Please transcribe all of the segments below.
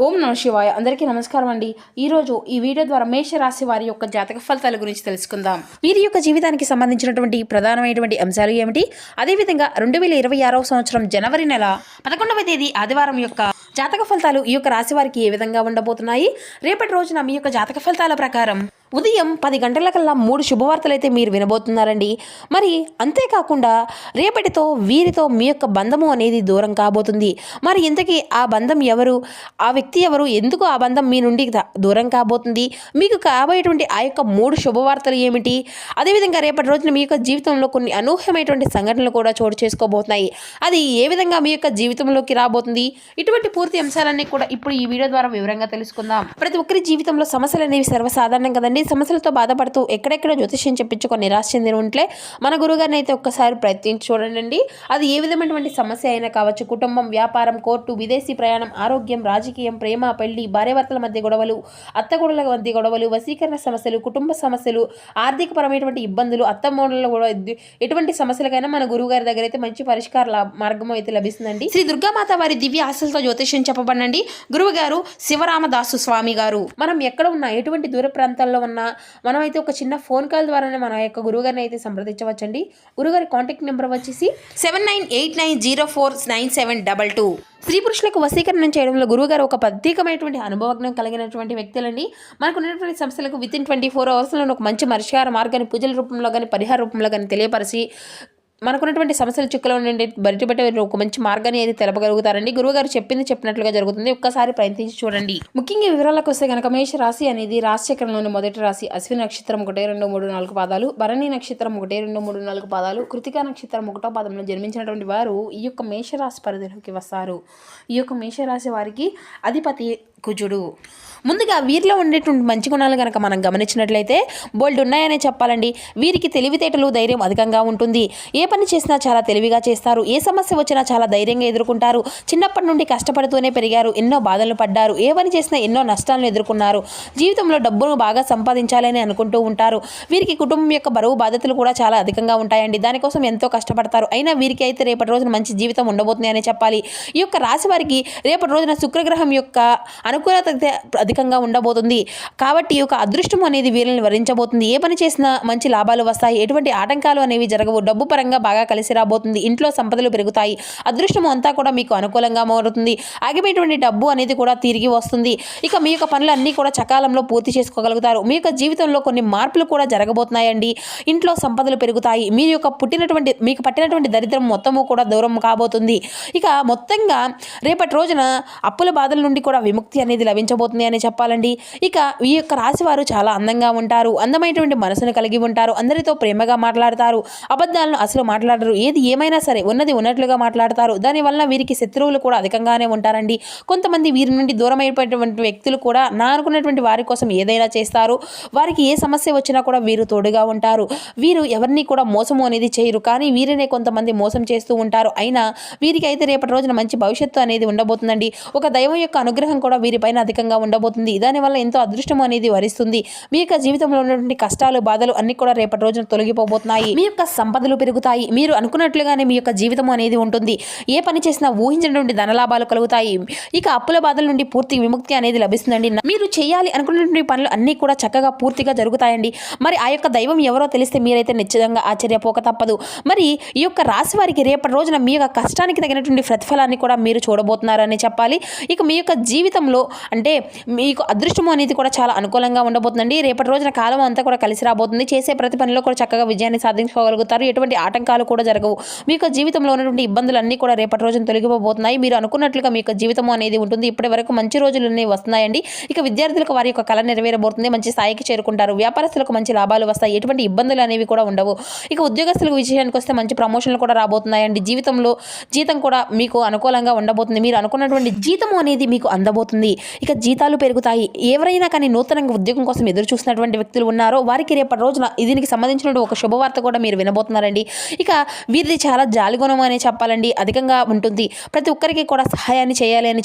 ఓం నమః శివాయ. అందరికీ నమస్కారం అండి. ఈరోజు ఈ వీడియో ద్వారా మేషరాశి వారి యొక్క జాతక ఫలితాల గురించి తెలుసుకుందాం. వీరి యొక్క జీవితానికి సంబంధించినటువంటి ప్రధానమైనటువంటి అంశాలు ఏమిటి, అదేవిధంగా 2026వ సంవత్సరం జనవరి నెల 11వ తేదీ ఆదివారం యొక్క జాతక ఫలితాలు ఈ యొక్క రాశి వారికి ఏ విధంగా ఉండబోతున్నాయి, రేపటి రోజున మీ యొక్క జాతక ఫలితాల ప్రకారం ఉదయం 10 గంటలకల్లా 3 శుభవార్తలు అయితే మీరు వినబోతున్నారండి. మరి అంతేకాకుండా రేపటితో వీరితో మీ యొక్క బంధము అనేది దూరం కాబోతుంది. మరి ఇంతకీ ఆ బంధం ఎవరు, ఆ వ్యక్తి ఎవరు, ఎందుకు ఆ బంధం మీ నుండి దూరం కాబోతుంది, మీకు కాబోయేటువంటి ఆ యొక్క 3 శుభవార్తలు ఏమిటి, అదేవిధంగా రేపటి రోజున మీ యొక్క జీవితంలో కొన్ని అనూహ్యమైనటువంటి సంఘటనలు కూడా చోటు చేసుకోబోతున్నాయి. అది ఏ విధంగా మీ యొక్క జీవితంలోకి రాబోతుంది, ఇటువంటి పూర్తి అంశాలన్నీ కూడా ఇప్పుడు ఈ వీడియో ద్వారా వివరంగా తెలుసుకుందాం. ప్రతి ఒక్కరి జీవితంలో సమస్యలు అనేవి సర్వసాధారణం కదండి. సమస్యలతో బాధపడుతూ ఎక్కడెక్కడ జ్యోతిష్యం చెప్పించుకొని నిరాశ చెంది ఉంటే మన గురుగారిని అయితే ఒక్కసారి ప్రయత్నించి చూడండి. అది ఏ విధమైనటువంటి సమస్య అయినా కావచ్చు. కుటుంబం, వ్యాపారం, కోర్టు, విదేశీ ప్రయాణం, ఆరోగ్యం, రాజకీయం, ప్రేమ, పెళ్లి, భార్యాభర్తల మధ్య గొడవలు, అత్తగొడల మధ్య గొడవలు, వశీకరణ సమస్యలు, కుటుంబ సమస్యలు, ఆర్థికపరమైనటువంటి ఇబ్బందులు, అత్తమూడలలో కూడా ఎటువంటి సమస్యలకైనా మన గురుగారి దగ్గర అయితే మంచి పరిష్కార మార్గం అయితే లభిస్తుందండి. శ్రీ దుర్గామాత వారి దివ్య ఆశలతో జ్యోతిష్యం చెప్పబడండి. గురువు గారు శివరామదాసు స్వామి గారు. మనం ఎక్కడ ఉన్నా, ఎటువంటి దూర ప్రాంతాల్లో ఉన్నా మనమైతే ఒక చిన్న ఫోన్ కాల్ ద్వారానే మన యొక్క గురువుగారిని అయితే సంప్రదించవచ్చండి. గురుగారి కాంటాక్ట్ నెంబర్ వచ్చేసి 7989049722. స్త్రీ పురుషులకు వశీకరణ చేయడంలో గురువుగారు ఒక ప్రత్యేకమైనటువంటి అనుభవజ్ఞం కలిగినటువంటి వ్యక్తులండి. మనకు ఉన్నటువంటి సమస్యలకు వితిన్ 24 అవర్స్లో ఒక మంచి పరిష్కార మార్గాన్ని పూజల రూపంలో కానీ పరిహార రూపంలో కానీ తెలియపరిచి మనకున్నటువంటి సమస్యల చిక్కులో నుండి బయటపడే ఒక మంచి మార్గాన్ని అయితే తెలపగలుగుతారండి. గురువుగారు చెప్పినట్లుగా జరుగుతుంది. ఒక్కసారి ప్రయత్నించి చూడండి. ముఖ్యంగా వివరాలకు వస్తే కనుక మేష రాశి అనేది రాశి చక్రంలోని మొదటి రాశి. అశ్విని నక్షత్రం 1, 2, 3, 4 పాదాలు, భరణి నక్షత్రం 1, 2, 3, 4 పాదాలు, కృతికా నక్షత్రం 1వ పాదంలో జన్మించినటువంటి వారు ఈ యొక్క మేషరాశి పరిధిలోకి వస్తారు. ఈ యొక్క మేషరాశి వారికి అధిపతి కుజుడు. ముందుగా వీరిలో ఉండేటువంటి మంచి గుణాలు కనుక మనం గమనించినట్లయితే బోల్డ్ ఉన్నాయనే చెప్పాలండి. వీరికి తెలివితేటలు, ధైర్యం అధికంగా ఉంటుంది. ఏ పని చేసినా చాలా తెలివిగా చేస్తారు. ఏ సమస్య వచ్చినా చాలా ధైర్యంగా ఎదుర్కొంటారు. చిన్నప్పటి నుండి కష్టపడుతూనే పెరిగారు. ఎన్నో బాధలు పడ్డారు. ఏ పని చేసినా ఎన్నో నష్టాలను ఎదుర్కొన్నారు. జీవితంలో డబ్బును బాగా సంపాదించాలని అనుకుంటూ ఉంటారు. వీరికి కుటుంబం యొక్క బరువు బాధ్యతలు కూడా చాలా అధికంగా ఉంటాయండి. దానికోసం ఎంతో కష్టపడతారు. అయినా వీరికి అయితే రేపటి రోజున మంచి జీవితం ఉండబోతుంది అని చెప్పాలి. ఈ యొక్క రాశి వారికి రేపటి రోజున శుక్రగ్రహం యొక్క అనుకూలత అధికంగా ఉండబోతుంది. కాబట్టి ఈ యొక్క అదృష్టం అనేది వీరిని వరించబోతుంది. ఏ పని చేసినా మంచి లాభాలు వస్తాయి. ఎటువంటి ఆటంకాలు అనేవి జరగవు. డబ్బు పరంగా బాగా కలిసి రాబోతుంది. ఇంట్లో సంపదలు పెరుగుతాయి. అదృష్టం అంతా కూడా మీకు అనుకూలంగా మారుతుంది. ఆగిపోయినటువంటి డబ్బు అనేది కూడా తిరిగి వస్తుంది. ఇక మీ యొక్క పనులు అన్నీ కూడా సకాలంలో పూర్తి చేసుకోగలుగుతారు. మీ యొక్క జీవితంలో కొన్ని మార్పులు కూడా జరగబోతున్నాయండి. ఇంట్లో సంపదలు పెరుగుతాయి. మీకు పట్టినటువంటి దరిద్రం మొత్తము కూడా దూరం కాబోతుంది. ఇక మొత్తంగా రేపటి రోజున అప్పుల బాధల నుండి కూడా విముక్తి అనేది లభించబోతుంది అని చెప్పాలండి. ఇక ఈ యొక్క రాశి వారు చాలా అందంగా ఉంటారు. అందమైనటువంటి మనసును కలిగి ఉంటారు. అందరితో ప్రేమగా మాట్లాడతారు. అబద్ధాలను అసలు మాట్లాడరు. ఏది ఏమైనా సరే ఉన్నది ఉన్నట్లుగా మాట్లాడతారు. దానివల్ల వీరికి శత్రువులు కూడా అధికంగానే ఉంటారండి. కొంతమంది వీరి నుండి దూరం అయిపోయినటువంటి వ్యక్తులు కూడా నా అనుకున్నటువంటి వారి కోసం ఏదైనా చేస్తారు. వారికి ఏ సమస్య వచ్చినా కూడా వీరు తోడుగా ఉంటారు. వీరు ఎవరిని కూడా మోసము అనేది చేయరు. కానీ వీరినే కొంతమంది మోసం చేస్తూ ఉంటారు. అయినా వీరికి అయితే రేపటి రోజున మంచి భవిష్యత్తు అనేది ఉండబోతుందండి. ఒక దైవం యొక్క అనుగ్రహం కూడా వీరిపైన అధికంగా ఉండబోతుంది. దానివల్ల ఎంతో అదృష్టం అనేది వరిస్తుంది. మీ యొక్క జీవితంలో ఉన్నటువంటి కష్టాలు, బాధలు అన్ని కూడా రేపటి రోజున తొలగిపోబోతున్నాయి. మీ యొక్క సంపదలు పెరుగుతాయి. మీరు అనుకున్నట్లుగానే మీ యొక్క జీవితం అనేది ఉంటుంది. ఏ పని చేసినా ఊహించినటువంటి ధనలాభాలు కలుగుతాయి. ఇక అప్పుల బాధల నుండి పూర్తి విముక్తి అనేది లభిస్తుందండి. మీరు చేయాలి అనుకున్నటువంటి పనులు అన్నీ కూడా చక్కగా పూర్తిగా జరుగుతాయండి. మరి ఆ యొక్క దైవం ఎవరో తెలిస్తే మీరైతే నిశ్చితంగా ఆశ్చర్యపోక తప్పదు. మరి ఈ యొక్క రాశి వారికి రేపటి రోజున మీ యొక్క కష్టానికి తగినటువంటి ప్రతిఫలాన్ని కూడా మీరు చూడబోతున్నారని చెప్పాలి. ఇక మీ యొక్క జీవితంలో అంటే మీకు అదృష్టము అనేది కూడా చాలా అనుకూలంగా ఉండబోతుందండి. రేపటి రోజున కాలం అంతా కూడా కలిసి రాబోతుంది. చేసే ప్రతి పనిలో కూడా చక్కగా విజయాన్ని సాధించుకోగలుగుతారు. ఎటువంటి ఆటంకాలు కూడా జరగవు. మీ యొక్క జీవితంలో ఉన్నటువంటి ఇబ్బందులన్నీ కూడా రేపటి రోజున తొలగిపోబోతున్నాయి. మీరు అనుకున్నట్లుగా మీ యొక్క జీవితం అనేది ఉంటుంది. ఇప్పటి వరకు మంచి రోజులు వస్తున్నాయండి. ఇక విద్యార్థులకు వారి యొక్క కళ నెరవేరబోతుంది. మంచి స్థాయికి చేరుకుంటారు. వ్యాపారస్తులకు మంచి లాభాలు వస్తాయి. ఎటువంటి ఇబ్బందులు అనేవి కూడా ఉండవు. ఇక ఉద్యోగస్తులకు విషయానికి వస్తే మంచి ప్రమోషన్లు కూడా రాబోతున్నాయండి. జీవితంలో జీతం కూడా మీకు అనుకూలంగా ఉండబోతుంది. మీరు అనుకున్నటువంటి జీతం అనేది మీకు అందబోతుంది. ఇక జీతాలు పెరుగుతాయి. ఎవరైనా కానీ నూతనంగా ఉద్యోగం కోసం ఎదురు చూసినటువంటి వ్యక్తులు ఉన్నారో వారికి రేపటి రోజున దీనికి సంబంధించిన ఒక శుభవార్త కూడా మీరు వినబోతున్నారండి. ఇక వీరిది చాలా జాలిగుణం అనే చెప్పాలండి. అధికంగా ఉంటుంది. ప్రతి ఒక్కరికి కూడా సహాయాన్ని చేయాలి అని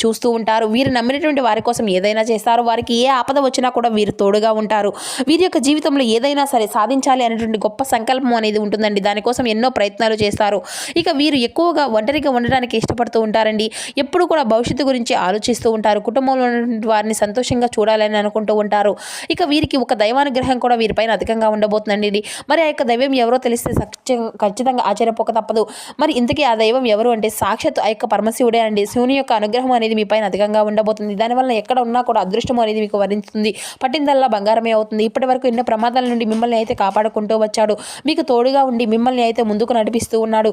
చూస్తూ ఉంటారు. వీరు నమ్మినటువంటి వారి కోసం ఏదైనా చేస్తారు. వారికి ఏ ఆపద వచ్చినా కూడా వీరు తోడుగా ఉంటారు. వీరి యొక్క జీవితంలో ఏదైనా సరే సాధించాలి అనేటువంటి గొప్ప సంకల్పం అనేది ఉంటుందండి. దానికోసం ఎన్నో ప్రయత్నాలు చేస్తారు. ఇక వీరు ఎక్కువగా ఒంటరిగా ఉండడానికి ఇష్టపడుతూ ఉంటారండి. ఎప్పుడు కూడా భవిష్యత్తు గురించి ఆలోచిస్తూ ఉంటారు. కుటుంబంలో ఉన్నటువంటి వారిని సంతోషంగా చూడాలని అనుకుంటూ ఉంటారు. ఇక వీరికి ఒక దైవానుగ్రహం కూడా వీరిపైన అధికంగా ఉండబోతుందండి ఇది. మరి ఆ యొక్క దైవం ఎవరో తెలిస్తే ఖచ్చితంగా ఆశ్చర్యపోక తప్పదు. మరి ఇంతకీ ఆ దైవం ఎవరు అంటే సాక్షాత్ ఆ యొక్క పరమశివుడే అండి. శివుని యొక్క అనుగ్రహం అనేది మీ పైన అధికంగా ఉండబోతుంది. దానివల్ల ఎక్కడ ఉన్నా కూడా అదృష్టం అనేది మీకు వరించుతుంది. పట్టిందల్లా బంగారమే అవుతుంది. ఇప్పటి వరకు ఎన్నో ప్రమాదాల నుండి మిమ్మల్ని అయితే కాపాడుకుంటూ వచ్చాడు. మీకు తోడుగా ఉండి మిమ్మల్ని అయితే ముందుకు నడిపిస్తూ ఉన్నాడు.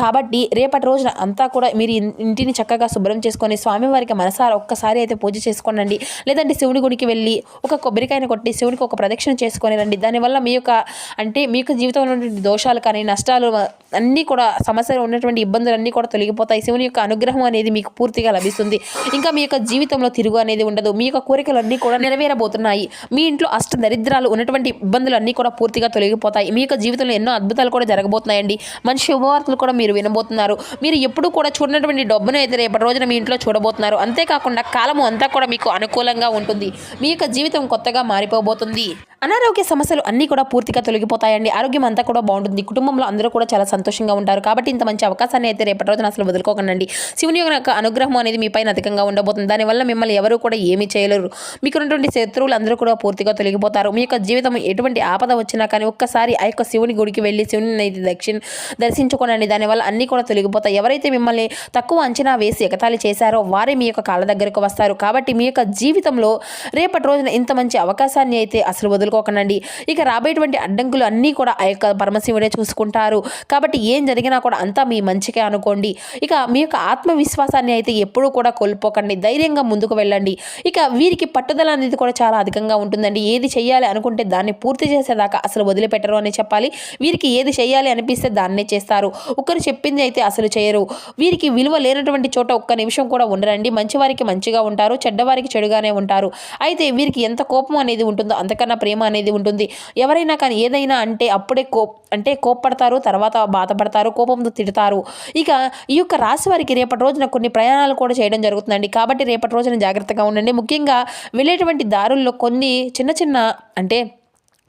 కాబట్టి రేపటి రోజున అంతా కూడా మీరు ఇంటిని చక్కగా శుభ్రం చేసుకొని స్వామివారికి మనసారా ఒక్కసారి అయితే పూజ చేసుకోనండి. లేదంటే శివుని గుడికి వెళ్ళి ఒక కొబ్బరికాయను కొట్టి శివునికి ఒక ప్రదక్షిణ చేసుకొని రండి. దానివల్ల మీ యొక్క జీవితంలో ఉన్నటువంటి దోషాలు కానీ నష్టాలు అన్నీ కూడా సమస్యలు ఉన్నటువంటి ఇబ్బందులన్నీ కూడా తొలగిపోతాయి. శివుని యొక్క అనుగ్రహం అనేది మీకు పూర్తిగా లభిస్తుంది. ఇంకా మీ యొక్క జీవితంలో తిరుగు అనేది ఉండదు. మీ యొక్క కోరికలన్నీ కూడా నెరవేరబోతున్నాయి. మీ ఇంట్లో అష్ట దరిద్రాలు ఉన్నటువంటి ఇబ్బందులు అన్నీ కూడా పూర్తిగా తొలగిపోతాయి. మీ యొక్క జీవితంలో ఎన్నో అద్భుతాలు కూడా జరగబోతున్నాయండి. మంచి శుభవార్తలు కూడా మీరు వినబోతున్నారు. మీరు ఎప్పుడూ కూడా చూడనటువంటి డబ్బును అయితే రేపటి రోజున మీ ఇంట్లో చూడబోతున్నారు. అంతేకాకుండా కాలము అంతా కూడా మీకు అనుకూలంగా ఉంటుంది. మీ యొక్క జీవితం కొత్తగా మారిపోబోతుంది. అనారోగ్య సమస్యలు అన్నీ కూడా పూర్తిగా తొలగిపోతాయండి. ఆరోగ్యం అంతా కూడా బాగుంటుంది. కుటుంబంలో అందరూ కూడా చాలా సంతోషంగా ఉంటారు. కాబట్టి ఇంత మంచి అవకాశాన్ని అయితే రేపటి రోజున అసలు వదులుకోకండి. శివుని యొక్క అనుగ్రహం అనేది మీ పైన అధికంగా ఉండబోతుంది. దానివల్ల మిమ్మల్ని ఎవరు కూడా ఏమీ చేయలేరు. మీకు ఉన్నటువంటి శత్రువులు అందరూ కూడా పూర్తిగా తొలగిపోతారు. మీ యొక్క జీవితం ఎటువంటి ఆపద వచ్చినా కానీ ఒక్కసారి ఆ యొక్క శివుని గుడికి వెళ్ళి శివుని అయితే దర్శించుకోనండి. దానివల్ల అన్నీ కూడా తొలగిపోతాయి. ఎవరైతే మిమ్మల్ని తక్కువ అంచనా వేసి ఎగతాళి చేశారో వారే మీ యొక్క కాళ్ళ దగ్గరకు వస్తారు. కాబట్టి మీ యొక్క జీవితంలో రేపటి రోజున ఇంత మంచి అవకాశాన్ని అయితే అసలు వదులుకోకండి. ఇక రాబోయేటువంటి అడ్డంకులు అన్నీ కూడా ఆ యొక్క పరమశివుడే చూసుకుంటారు. కాబట్టి ఏం జరిగినా కూడా అంతా మీ మంచికే అనుకోండి. ఇక మీ యొక్క ఆత్మవిశ్వాసాన్ని అయితే ఎప్పుడూ కూడా కోల్పోకండి. ధైర్యంగా ముందుకు వెళ్ళండి. ఇక వీరికి పట్టుదల అనేది కూడా చాలా అధికంగా ఉంటుందండి. ఏది చేయాలి అనుకుంటే దాన్ని పూర్తి చేసేదాకా అసలు వదిలిపెట్టరు అని చెప్పాలి. వీరికి ఏది చేయాలి అనిపిస్తే దాన్నే చేస్తారు. ఒకరు చెప్పింది అయితే అసలు చేయరు. వీరికి విలువ లేనటువంటి చోట ఒక్క నిమిషం కూడా ఉండరండి. మంచివారికి మంచిగా ఉంటారు, చెడ్డవారికి చెడుగానే ఉంటారు. అయితే వీరికి ఎంత కోపం అనేది ఉంటుందో అంతకన్నా ప్రేమ అనేది ఉంటుంది. ఎవరైనా కానీ ఏదైనా అంటే అప్పుడే కోప్పడతారు, తర్వాత బాధపడతారు, కోపంతో తిడతారు. ఇక ఈ యొక్క రాశి వారికి రేపటి రోజున కొన్ని ప్రయాణాలు కూడా చేయడం జరుగుతుందండి. కాబట్టి రేపటి రోజున జాగ్రత్తగా ఉండండి. ముఖ్యంగా వెళ్ళేటువంటి దారుల్లో కొన్ని చిన్న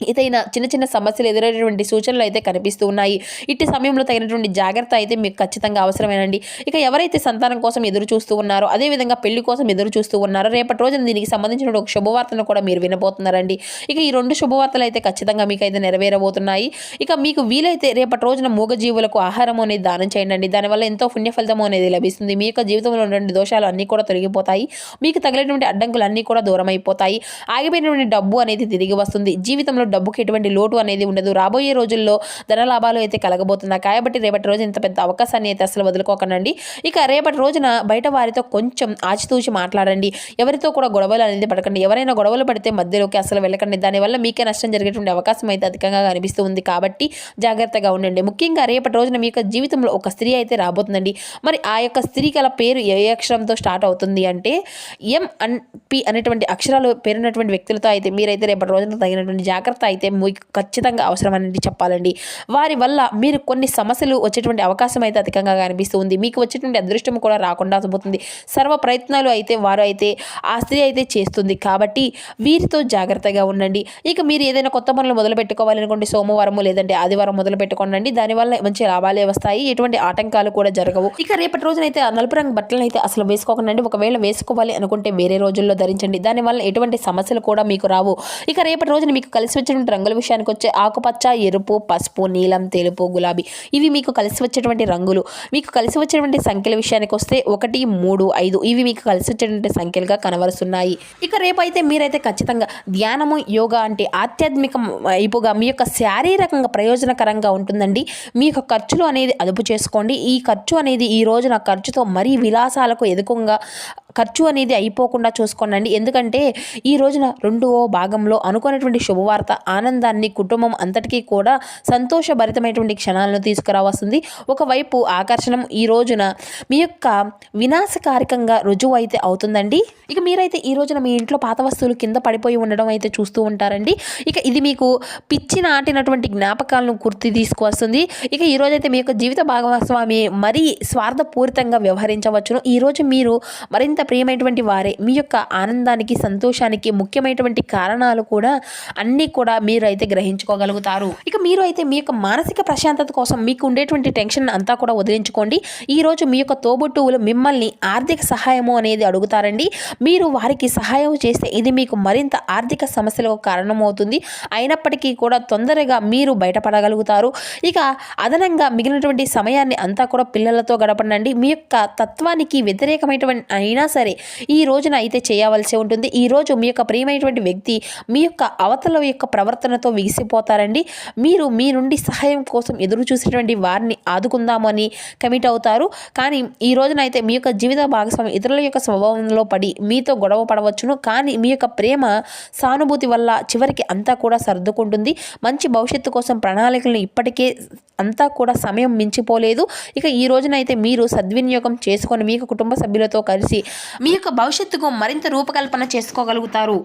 ఏదైనా చిన్న సమస్యలు ఎదురయ్యేటువంటి సూచనలు అయితే కనిపిస్తూ ఉన్నాయి. ఇట్టి సమయంలో తగినటువంటి జాగ్రత్త అయితే మీకు ఖచ్చితంగా అవసరమేనండి. ఇక ఎవరైతే సంతానం కోసం ఎదురు చూస్తూ ఉన్నారో, అదేవిధంగా పెళ్లి కోసం ఎదురు చూస్తూ ఉన్నారో రేపటి రోజున దీనికి సంబంధించిన ఒక శుభవార్తను కూడా మీరు వినబోతున్నారండి. ఇక ఈ 2 శుభవార్తలు అయితే ఖచ్చితంగా మీకు అయితే నెరవేరబోతున్నాయి. ఇక మీకు వీలైతే రేపటి రోజున మూగజీవులకు ఆహారం అనేది దానం చేయండి. దానివల్ల ఎంతో పుణ్య ఫలితం అనేది లభిస్తుంది. మీ యొక్క జీవితంలో ఉన్నటువంటి దోషాలు అన్నీ కూడా తొలగిపోతాయి. మీకు తగిలినటువంటి అడ్డంకులు అన్నీ కూడా దూరం అయిపోతాయి. ఆగిపోయినటువంటి డబ్బు అనేది తిరిగి వస్తుంది. జీవితంలో డబ్బుకి ఎటువంటి లోటు అనేది ఉండదు. రాబోయే రోజుల్లో ధన లాభాలు అయితే కలగబోతున్నాయి. కాబట్టి రేపటి రోజు ఇంత పెద్ద అవకాశాన్ని అయితే అసలు వదులుకోకండి. ఇక రేపటి రోజున బయట వారితో కొంచెం ఆచితూచి మాట్లాడండి. ఎవరితో కూడా గొడవలు అనేది పడకండి. ఎవరైనా గొడవలు పడితే మధ్యలోకి అసలు వెళ్ళకండి. దానివల్ల మీకే నష్టం జరిగేటువంటి అవకాశం అయితే అధికంగా కనిపిస్తూ ఉంది. కాబట్టి జాగ్రత్తగా ఉండండి. ముఖ్యంగా రేపటి రోజున మీ యొక్క జీవితంలో ఒక స్త్రీ అయితే రాబోతుందండి. మరి ఆ యొక్క స్త్రీ గల పేరు ఏ అక్షరంతో స్టార్ట్ అవుతుంది అంటే M&P అనేటువంటి అక్షరాలు పేరున్నటువంటి వ్యక్తులతో అయితే మీరైతే రేపటి రోజున తగినటువంటి జాగ్రత్త అయితే మీకు ఖచ్చితంగా అవసరం అనేది చెప్పాలండి. వారి వల్ల మీరు కొన్ని సమస్యలు వచ్చేటువంటి అవకాశం అయితే అధికంగా కనిపిస్తుంది. మీకు వచ్చేటువంటి అదృష్టం కూడా రాకుండా పోతుంది. సర్వ ప్రయత్నాలు అయితే వారు అయితే ఆ స్త్రీ అయితే చేస్తుంది. కాబట్టి వీరితో జాగ్రత్తగా ఉండండి. ఇక మీరు ఏదైనా కొత్త పనులు మొదలు పెట్టుకోవాలనుకోండి, సోమవారము లేదంటే ఆదివారం మొదలు పెట్టుకోండి. దానివల్ల మంచి లాభాలే వస్తాయి. ఎటువంటి ఆటంకాలు కూడా జరగవు. ఇక రేపటి రోజునైతే నలుపు రంగు బట్టలు అయితే అసలు వేసుకోకండి. ఒకవేళ వేసుకోవాలి అనుకుంటే వేరే రోజుల్లో ధరించండి. దానివల్ల ఎటువంటి సమస్యలు కూడా మీకు రావు. ఇక రేపటి రోజున మీకు కలిసి వచ్చినటువంటి రంగుల విషయానికి వచ్చే ఆకుపచ్చ, ఎరుపు, పసుపు, నీలం, తెలుపు, గులాబీ ఇవి మీకు కలిసి వచ్చేటువంటి రంగులు. మీకు కలిసి వచ్చేటువంటి సంఖ్యల విషయానికి వస్తే 1, 3, 5 ఇవి మీకు కలిసి వచ్చేటువంటి సంఖ్యలుగా కనబరుస్తున్నాయి. ఇక రేపైతే మీరైతే ఖచ్చితంగా ధ్యానము, యోగా అంటే ఆధ్యాత్మిక వైపుగా మీ యొక్క శారీరకంగా ప్రయోజనకరంగా ఉంటుందండి. మీ యొక్క ఖర్చులు అనేది అదుపు చేసుకోండి. ఈ ఖర్చు అనేది ఈ రోజున ఖర్చుతో మరీ విలాసాలకు ఎదుకంగా ఖర్చు అనేది అయిపోకుండా చూసుకోండి. ఎందుకంటే ఈ రోజున 2వ భాగంలో అనుకున్నటువంటి శుభవార్త ఆనందాన్ని కుటుంబం అంతటికీ కూడా సంతోషభరితమైనటువంటి క్షణాలను తీసుకురావస్తుంది. ఒకవైపు ఆకర్షణం ఈ రోజున మీ యొక్క వినాశకారికంగా రుజువు అయితే అవుతుందండి. ఇక మీరైతే ఈ రోజున మీ ఇంట్లో పాత వస్తువులు కింద పడిపోయి ఉండడం అయితే చూస్తూ ఉంటారండి. ఇక ఇది మీకు పిచ్చి నాటినటువంటి జ్ఞాపకాలను గుర్తు తీసుకువస్తుంది. ఇక ఈ రోజైతే మీ యొక్క జీవిత భాగస్వామి మరీ స్వార్థపూరితంగా వ్యవహరించవచ్చును. ఈ రోజు మీరు మరింత మరింత ప్రియమైనటువంటి వారే. మీ యొక్క ఆనందానికి, సంతోషానికి ముఖ్యమైనటువంటి కారణాలు కూడా అన్నీ కూడా మీరు అయితే గ్రహించుకోగలుగుతారు. ఇక మీరు అయితే మీ యొక్క మానసిక ప్రశాంతత కోసం మీకు ఉండేటువంటి టెన్షన్ అంతా కూడా వదిలించుకోండి. ఈరోజు మీ యొక్క తోబుట్టువులు మిమ్మల్ని ఆర్థిక సహాయము అనేది అడుగుతారండి. మీరు వారికి సహాయం చేస్తే ఇది మీకు మరింత ఆర్థిక సమస్యలకు కారణమవుతుంది. అయినప్పటికీ కూడా తొందరగా మీరు బయటపడగలుగుతారు. ఇక అదనంగా మిగిలినటువంటి సమయాన్ని అంతా కూడా పిల్లలతో గడపండి. మీ యొక్క తత్వానికి వ్యతిరేకమైనటువంటి అయినా సరే ఈ రోజున అయితే చేయవలసి ఉంటుంది. ఈరోజు మీ యొక్క ప్రియమైనటువంటి వ్యక్తి మీ యొక్క అవతల యొక్క ప్రవర్తనతో విసిపోతారండి. మీరు మీ నుండి సహాయం కోసం ఎదురు చూసేటువంటి వారిని ఆదుకుందామని కమిట్ అవుతారు. కానీ ఈ రోజున అయితే మీ యొక్క జీవిత భాగస్వామి ఇతరుల యొక్క స్వభావంలో పడి మీతో గొడవ పడవచ్చును. కానీ మీ యొక్క ప్రేమ సానుభూతి వల్ల చివరికి అంతా కూడా సర్దుకుంటుంది. మంచి భవిష్యత్తు కోసం ప్రణాళికలను ఇప్పటికే అంతా కూడా సమయం మించిపోలేదు. ఇక ఈ రోజునైతే మీరు సద్వినియోగం చేసుకొని మీ యొక్క కుటుంబ సభ్యులతో కలిసి మీ యొక్క భవిష్యత్తుకు మరింత రూపకల్పన చేసుకోగలుగుతారు.